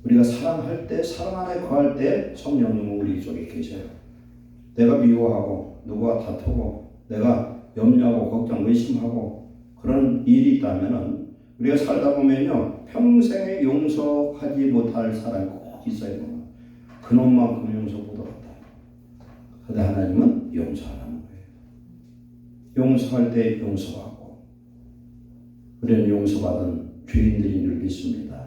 우리가 사랑할 때, 사랑 안에 거할 때 성령님은 우리 속에 계셔요. 내가 미워하고 누구와 다투고 내가 염려하고 걱정, 의심하고 그런 일이 있다면 우리가 살다 보면요 평생에 용서하지 못할 사람이 꼭 있어요. 그놈만큼 용서 못하겠다. 그런데 하나님은 용서하라는 거예요. 용서할 때 용서하고 우리는 용서받은 죄인들인 줄 믿습니다.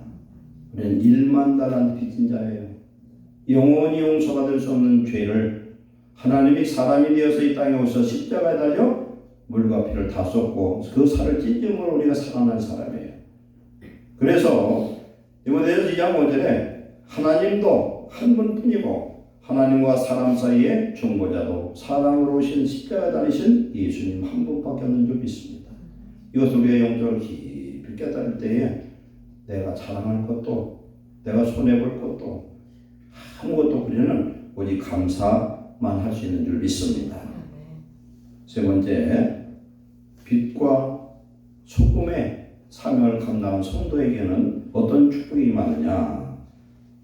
우리는 1만 달란트 빚진 자예요. 영원히 용서받을 수 없는 죄를 하나님이 사람이 되어서 이 땅에 오셔서 십자가에 달려 물과 피를 다 쏟고 그 살을 찢음으로 우리가 살아난 사람이에요. 그래서 디모데후서 2장 5절에 하나님도 한 분뿐이고 하나님과 사람 사이의 중보자도 사랑으로 오신 십자가에 달리신 예수님 한 분밖에 없는 줄 믿습니다. 이것을 우리의 영적으로 깊이 깨달을 때에 내가 자랑할 것도 내가 손해볼 것도 아무것도 우리는 오직 감사만 할 수 있는 줄 믿습니다. 세 번째, 빛과 소금의 사명을 감당한 성도에게는 어떤 축복이 임하느냐?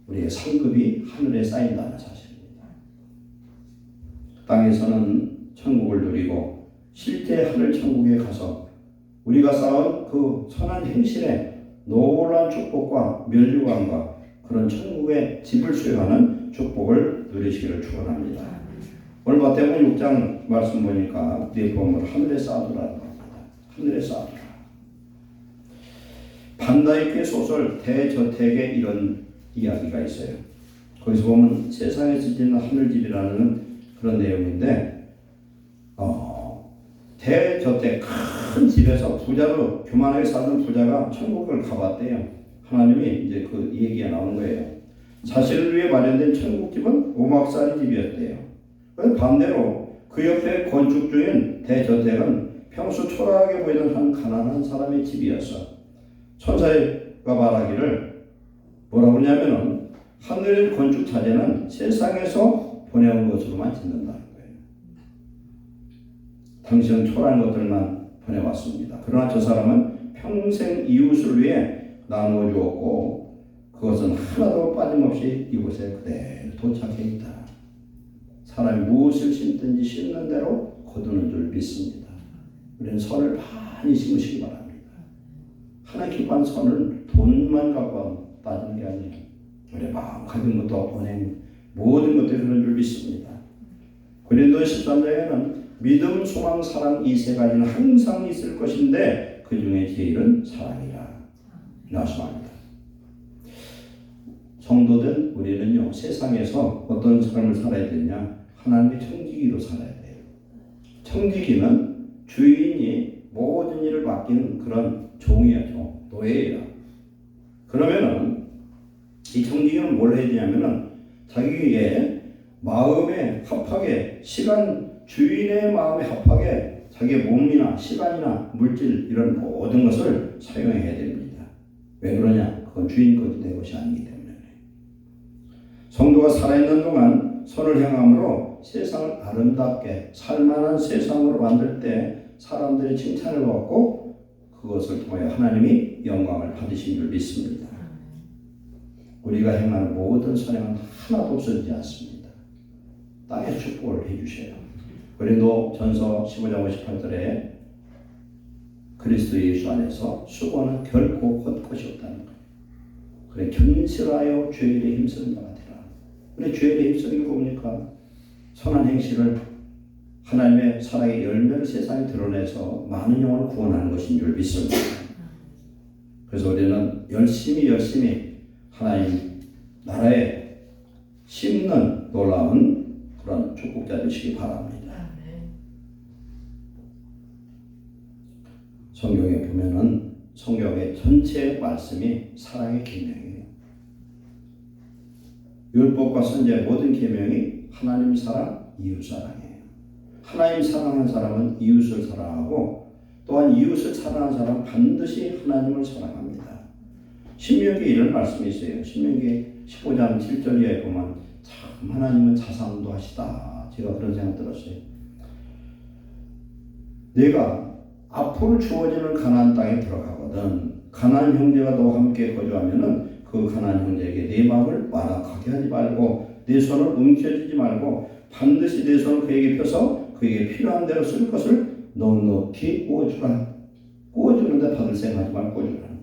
우리의 상급이 하늘에 쌓인다는 사실입니다. 땅에서는 천국을 누리고 실제 하늘 천국에 가서 우리가 쌓은 그 선한 행실에 놀라운 축복과 면류관과 그런 천국의 집을 수용하는 축복을 누리시기를 축원합니다. 오늘 마태복음 6장 말씀 보니까 네 보물 하늘에 쌓아두라는 겁니다. 하늘에 쌓아두라. 반다이크의 소설 대저택에 이런 이야기가 있어요. 거기서 보면 세상에서 짓는 하늘집이라는 그런 내용인데 대저택 큰 집에서 부자로 교만하게 살던 부자가 천국을 가봤대요. 하나님이 이제 그 얘기가 나오는 거예요. 자신을 위해 마련된 천국집은 오막살이 집이었대요. 반대로 그 옆에 건축 중인 대저택은 평소 초라하게 보이던 한 가난한 사람의 집이었어. 천사가 말하기를 뭐라고 하냐면은 하늘의 건축 자재는 세상에서 보내온 것으로만 짓는다는 거예요. 당신은 초라한 것들만 보내왔습니다. 그러나 저 사람은 평생 이웃을 위해 나누어 주었고 그것은 하나도 빠짐없이 이곳에 그대로 도착해 있다. 사람이 무엇을 심든지 심는 대로 거두는 줄 믿습니다. 우리는 선을 많이 심으시기 바랍니다. 하나님 기뻐하는 선을 돈만 갖고 따지는 게 아니에요. 우리 마음 가진 것도 은행 모든 것들이 그런 줄 믿습니다. 고린도서 13장에는 믿음, 소망, 사랑 이 세 가지는 항상 있을 것인데 그 중에 제일은 사랑이라 말씀합니다. 성도들 우리는요 세상에서 어떤 삶을 살아야 되냐? 하나님의 청지기로 살아야 돼요. 청지기는 주인이 모든 일을 맡기는 그런 종이죠. 노예예요. 그러면은 이 청지기는 뭘 해야 되냐면은 자기의 마음에 합하게 주인의 마음에 합하게 자기의 몸이나 시간이나 물질 이런 모든 것을 사용해야 됩니다. 왜 그러냐? 그건 주인 것이 내 것이 아니기 때문에. 성도가 살아있는 동안 선을 행함으로 세상을 아름답게 살만한 세상으로 만들 때 사람들의 칭찬을 받고 그것을 통하여 하나님이 영광을 받으신 줄 믿습니다. 우리가 행하는 모든 선행은 하나도 없어지지 않습니다. 땅의 축복을 해주셔요. 고린도 전서 15장 58절에 그리스도 예수 안에서 수고는 결코 헛것이 없다는 거예요. 그래 견실하여 죄 일에 힘쓰는 자가 되라. 근데 죄 일에 힘쓰는 게 뭡니까? 선한 행실을 하나님의 사랑의 열매를 세상에 드러내서 많은 영혼을 구원하는 것인 줄 믿습니다. 그래서 우리는 열심히 하나님 나라에 심는 놀라운 그런 축복자 되시기 바랍니다. 성경에 보면은 성경의 전체 말씀이 사랑의 계명이에요. 율법과 선지의 모든 계명이 하나님 사랑, 이웃 사랑이에요. 하나님 사랑하는 사람은 이웃을 사랑하고 또한 이웃을 사랑하는 사람은 반드시 하나님을 사랑합니다. 신명기에 이런 말씀이 있어요. 신명기 15장 7절에 보면 참 하나님은 자상도 하시다. 제가 그런 생각 들었어요. 내가 앞으로 주어지는 가나안 땅에 들어가거든 가나안 형제가 너와 함께 거주하면은 그 가나안 형제에게 내 마음을 완악하게 하지 말고 내 손을 움켜쥐지 말고 반드시 내 손을 그에게 펴서 그에게 필요한 대로 쓸 것을 넉넉히 구워주라. 구워주는데 받을 생각하지 말고 구워주라는 거예요.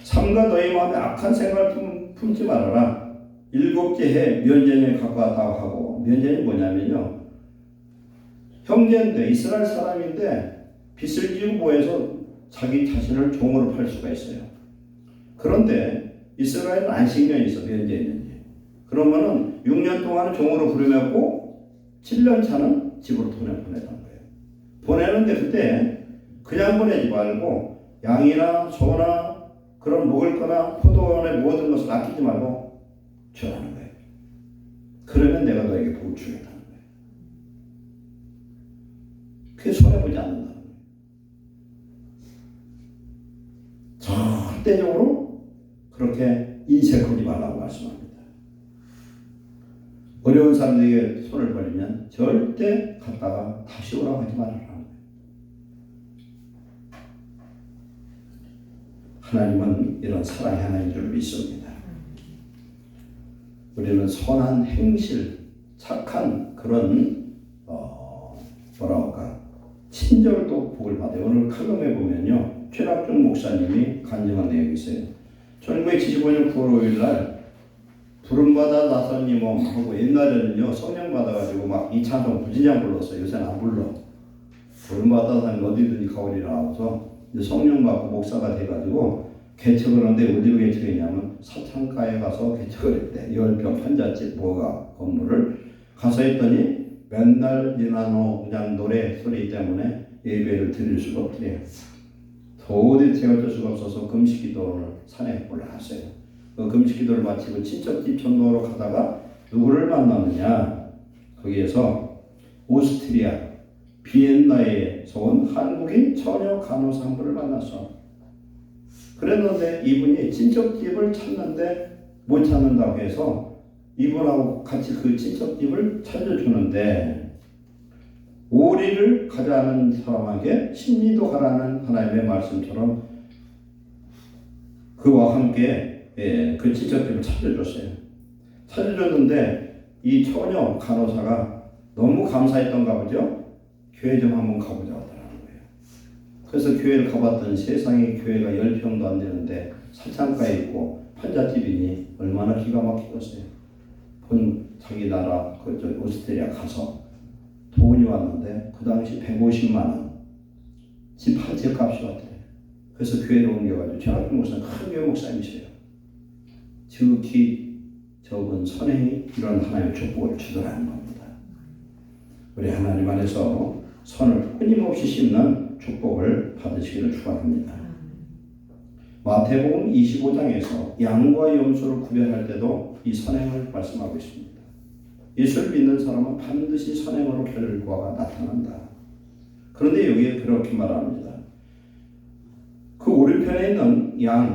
삼가 너희 마음에 악한 생각을 품지 말아라. 7째 해 면제년에 가까웠다고 하고 면제년이 뭐냐면요. 형제인데 이스라엘 사람인데 빚을 지고 뭐해서 자기 자신을 종으로 팔 수가 있어요. 그런데 이스라엘은 안식년이 있어. 면제년이. 그러면은 6년 동안은 종으로 부르면고 7년 차는 집으로 보내던 거예요. 보내는데 그때 그냥 보내지 말고 양이나 소나 그런 먹을 거나 포도원의 모든 것을 아끼지 말고 주라는 거예요. 그러면 내가 너에게 복을 주겠다는 거예요. 그게 손해보지 않는다는 거예요. 절대적으로 그렇게 인색하지 말라고 말씀합니다. 어려운 사람들에게 손을 벌리면 절대 갔다가 다시 오라고 하지 말아라. 하나님은 이런 사랑의 하나님인 줄 믿습니다. 우리는 선한 행실, 착한 그런 뭐라고 할까 친절도 복을 받아요. 오늘 칼럼에 보면요. 최락준 목사님이 간증한 내용이 있어요. 1975년 9월 5일 날 부름받아 나선이 하고 옛날에는요 성령 받아가지고 막 이찬송 부진장 불렀어요. 요새는 안 불러. 부름받아 나선이 어디든지 가오리라 하고서 성령 받고 목사가 돼가지고 개척을 하는데 어디로 개척했냐면 사창가에 가서 개척을 했대. 10평 판잣집 뭐가 건물을 가서 했더니 맨날 니나노 그냥 노래 소리 때문에 예배를 드릴 수가 없대요. 도저히 제어할 수가 없어서 금식기도를 산에 올라갔어요. 그 금식기도를 마치고 친척집 전도로 가다가 누구를 만났느냐? 거기에서 오스트리아 비엔나에서 온 한국인 처녀 간호사 한 분을 만났어. 그랬는데 이분이 친척집을 찾는데 못 찾는다고 해서 이분하고 같이 그 친척집을 찾아주는데 오리를 가자는 사람에게 십리도 가라는 하나님의 말씀처럼 그와 함께 그 친척집을 찾아줬어요. 찾아줬는데 이 처녀 간호사가 너무 감사했던가 보죠. 교회 좀 한번 가보자 하더라는 거예요. 그래서 교회를 가봤더니 세상에 교회가 10평도 안 되는데 사창가에 있고 판잣집이니 얼마나 기가 막히겠어요. 본 자기 나라 그 오스트리아 가서 돈이 왔는데 그 당시 150만 원 집 한 채 값이 왔대요. 그래서 교회를 옮겨가지고 최학준 목사님 큰 교회 목사님이세요. 지극히 적은 선행이 이런 하나님의 축복을 주더라는 겁니다. 우리 하나님 안에서 선을 끊임없이 심는 축복을 받으시기를 축원합니다. 마태복음 25장에서 양과 염소를 구별할 때도 이 선행을 말씀하고 있습니다. 예수를 믿는 사람은 반드시 선행으로 결과가 나타난다. 그런데 여기에 그렇게 말합니다. 그 오른편에 있는 양에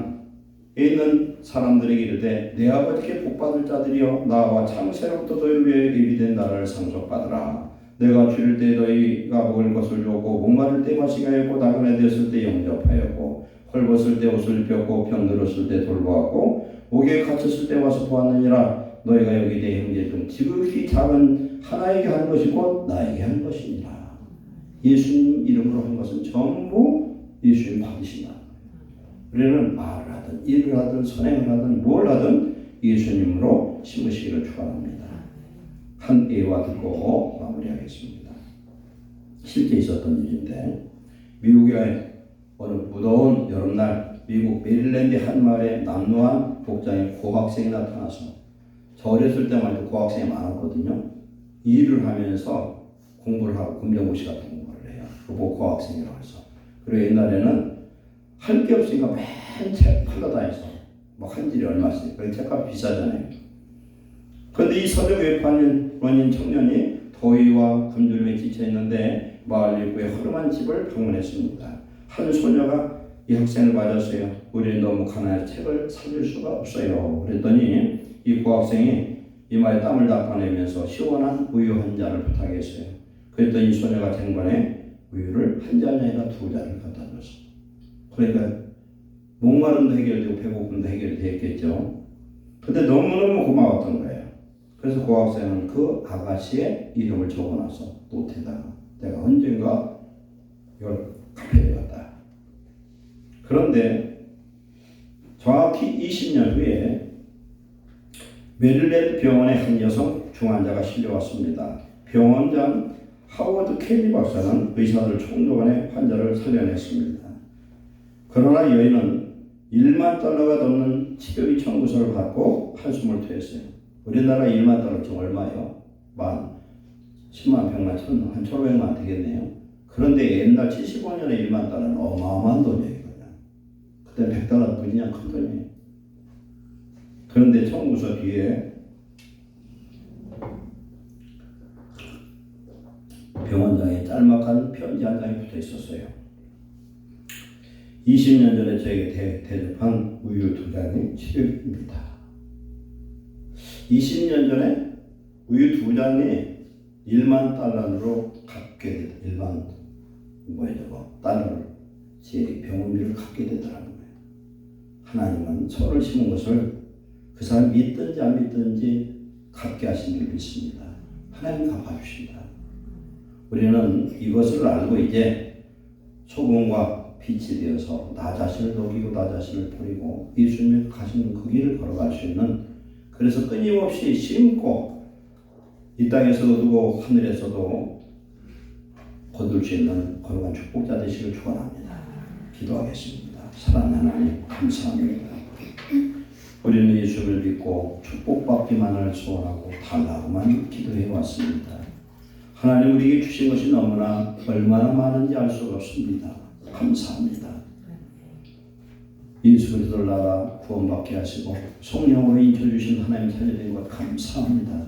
있는 사람들에게 이르되 내 아버지께 복받을 자들이여 나와 창세로부터 너희를 위해 예비된 나라를 상속받으라. 내가 줄일 때 너희가 먹을 것을 주었고 목마를 때 마시게 하였고 나그네 되었을 때 영접하였고 헐벗을 때 옷을 입혔고 병들었을 때 돌보았고 옥에 갇혔을 때 와서 보았느니라. 너희가 여기 내 형제 중 지극히 작은 하나에게 한 것이 곧 나에게 한 것이니라. 예수님 이름으로 한 것은 전부 예수님 받으신다. 우리는 말을 하든 일을 하든 선행을 하든 뭘 하든 예수님으로 심으시기를 축원합니다. 한 예와 듣고 마무리하겠습니다. 실제 있었던 일인데 미국의 어느 무더운 여름날 미국 메릴랜드 한 마을에 남루한 복장의 고학생이 나타나서 저 어렸을 때만 해도 고학생이 많았거든요. 일을 하면서 공부를 하고 검정고시 같은 공부를 해요. 그거 고학생이라고 해서. 그리고 옛날에는 할 게 없으니까 맨 책 팔러 다녀서 막 한 질이 얼마씩. 그 책값 비싸잖아요. 그런데 이 서류 외판인 원인 청년이 더위와 굶주림에 지쳐있는데 마을 입구에 허름한 집을 방문했습니다. 한 소녀가 이 학생을 맞았어요. 우리는 너무 가난해서 책을 사줄 수가 없어요. 그랬더니 이 고학생이 이마에 땀을 닦아내면서 시원한 우유 한 잔을 부탁했어요. 그랬더니 이 소녀가 쟁반에 우유를 한 잔이 아니라 두 잔을 갖다 줬어. 그러니까 목마름도 해결되고 배고픔도 해결이 됐겠죠. 근데 너무너무 고마웠던 거예요. 그래서 고학생은 그 아가씨의 이름을 적어놔서 노트에다가 내가 언젠가 이걸 카페에 갔다. 그런데 정확히 20년 후에 메릴랜드 병원의 한 여성 중환자가 실려왔습니다. 병원장 하워드 켈리 박사는 의사들 총동원해 환자를 살려냈습니다. 그러나 여인은 1만 달러가 넘는 치료비 청구서를 받고 한숨을 토했어요. 우리나라 1만 달러 지금 얼마예요? 10만, 100만, 1000만, 한 1500만 되겠네요. 그런데 옛날 75년에 1만 달러는 어마어마한 돈이에요. 그때 100달러 그냥 큰 돈이에요. 그런데 청구서 뒤에 병원장의 짤막한 편지 한 장이 붙어 있었어요. 20년 전에 저에게 대접한 우유 2잔의 치료비입니다. 20년 전에 우유 2잔이 1만 달러로 갚게 되다. 1만 달러를 제 병원비를 갚게 되더라고요. 하나님은 소를 심은 것을 그 사람이 믿든지 안 믿든지 갚게 하신 줄 믿습니다. 하나님 갚아주신다. 우리는 이것을 알고 이제 소금과 빛이 되어서 나 자신을 녹이고 나 자신을 버리고 예수님이 가시는 그 길을 걸어갈 수 있는, 그래서 끊임없이 심고 이 땅에서도 두고 하늘에서도 거둘 수 있는 거룩한 축복자 되시길 축원합니다. 기도하겠습니다. 사랑하는 하나님 감사합니다. 우리는 예수를 믿고 축복받기만을 소원하고 달라고만 기도해 왔습니다. 하나님 우리에게 주신 것이 너무나 얼마나 많은지 알 수가 없습니다. 감사합니다. 예수 그리스도를 나라 구원받게 하시고 성령으로 인쳐주신 하나님 살려드린 것 감사합니다.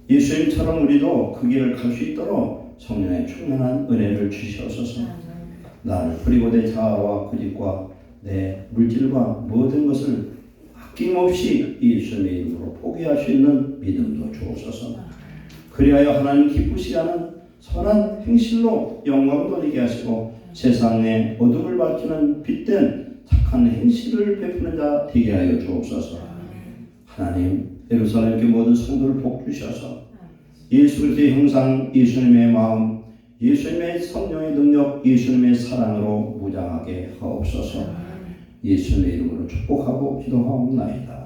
예수님처럼 우리도 그 길을 갈 수 있도록 성령의 충만한 은혜를 주시옵소서. 나를 버리고 내 자아와 고집과 내 물질과 모든 것을 아낌없이 예수님의 이름으로 포기할 수 있는 믿음도 주옵소서. 그리하여 하나님 기쁘시게 하는 선한 행실로 영광 돌리게 하시고 세상에 어둠을 밝히는 빛된 착한 행실을 베푸는 자 되게 하여 주옵소서. 하나님 예루살렘 교회 모든 성도를 복 주셔서 예수 그리스도의 형상, 예수님의 마음, 예수님의 성령의 능력, 예수님의 사랑으로 무장하게 하옵소서. 예수님의 이름으로 축복하고 기도하옵나이다.